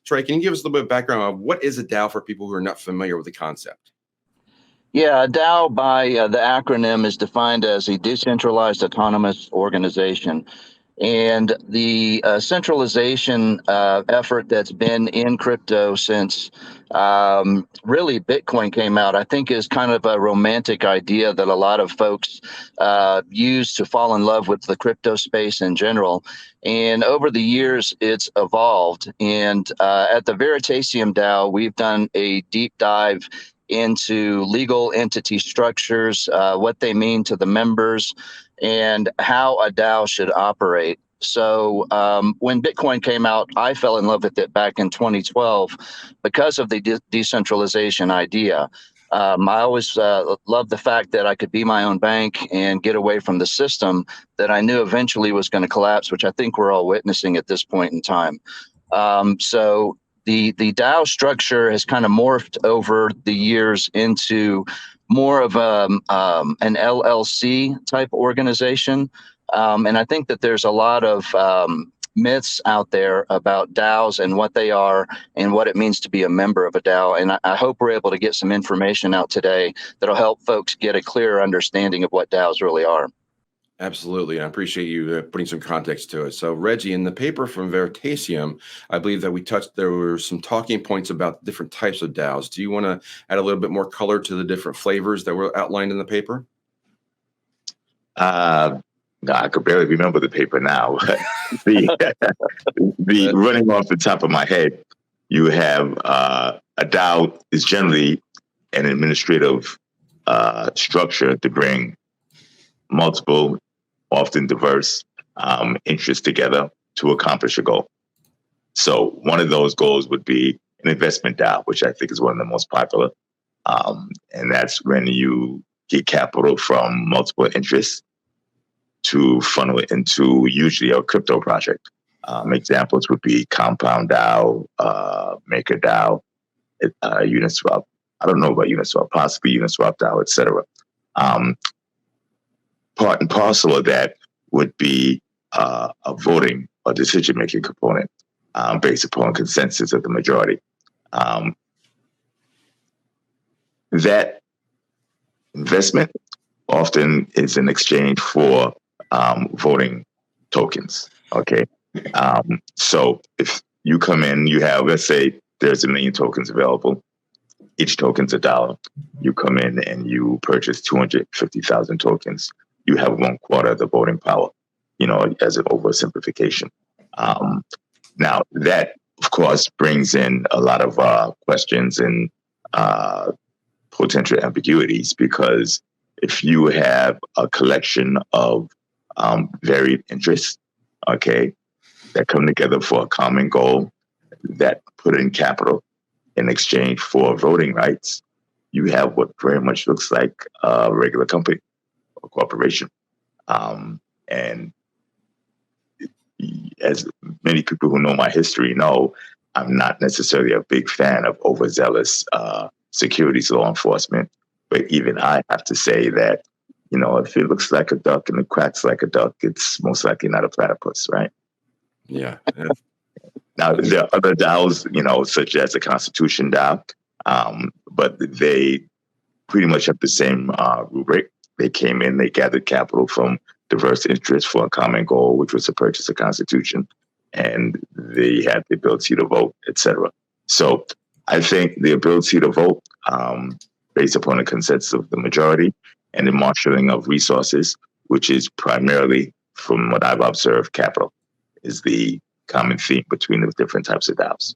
Trey, can you give us a little bit of background on what is a DAO for people who are not familiar with the concept? Yeah, DAO by the acronym is defined as a Decentralized Autonomous Organization. And the centralization effort that's been in crypto since really Bitcoin came out, I think is kind of a romantic idea that a lot of folks use to fall in love with the crypto space in general. And over the years, it's evolved. And at the Veritaseum DAO, we've done a deep dive into legal entity structures, what they mean to the members, and how a DAO should operate. So when Bitcoin came out, I fell in love with it back in 2012 because of the decentralization idea. I always loved the fact that I could be my own bank and get away from the system that I knew eventually was going to collapse, which I think we're all witnessing at this point in time. So the DAO structure has kind of morphed over the years into more of an LLC type organization. And I think that there's a lot of myths out there about DAOs and what they are and what it means to be a member of a DAO. And I hope we're able to get some information out today that'll help folks get a clearer understanding of what DAOs really are. Absolutely. I appreciate you putting some context to it. So, Reggie, in the paper from Veritaseum, I believe that there were some talking points about different types of DAOs. Do you want to add a little bit more color to the different flavors that were outlined in the paper? No, I could barely remember the paper now. the running off the top of my head, you have a DAO is generally an administrative structure to bring multiple, often diverse interests together to accomplish a goal. So one of those goals would be an investment DAO, which I think is one of the most popular. And that's when you get capital from multiple interests to funnel it into usually a crypto project. Examples would be Compound DAO, MakerDAO, Uniswap. I don't know about Uniswap, possibly Uniswap DAO, etc. Part and parcel of that would be a voting or decision-making component based upon consensus of the majority. That investment often is in exchange for voting tokens. Okay. So if you come in, you have, let's say there's 1 million tokens available. Each token's $1. You come in and you purchase 250,000 tokens. You have 1/4 of the voting power, as an oversimplification. Now that, of course, brings in a lot of questions and potential ambiguities, because if you have a collection of varied interests, okay, that come together for a common goal, that put in capital in exchange for voting rights, you have what very much looks like a regular company or corporation. And as many people who know my history know, I'm not necessarily a big fan of overzealous securities law enforcement. But even I have to say that, if it looks like a duck and it quacks like a duck, it's most likely not a platypus, right? Yeah. Now, there are other DAOs, such as the Constitution DAO, but they pretty much have the same rubric. They came in, they gathered capital from diverse interests for a common goal, which was to purchase a constitution, and they had the ability to vote, etc. So I think the ability to vote, based upon the consensus of the majority, and the marshaling of resources, which is primarily, from what I've observed, capital, is the common theme between the different types of DAOs.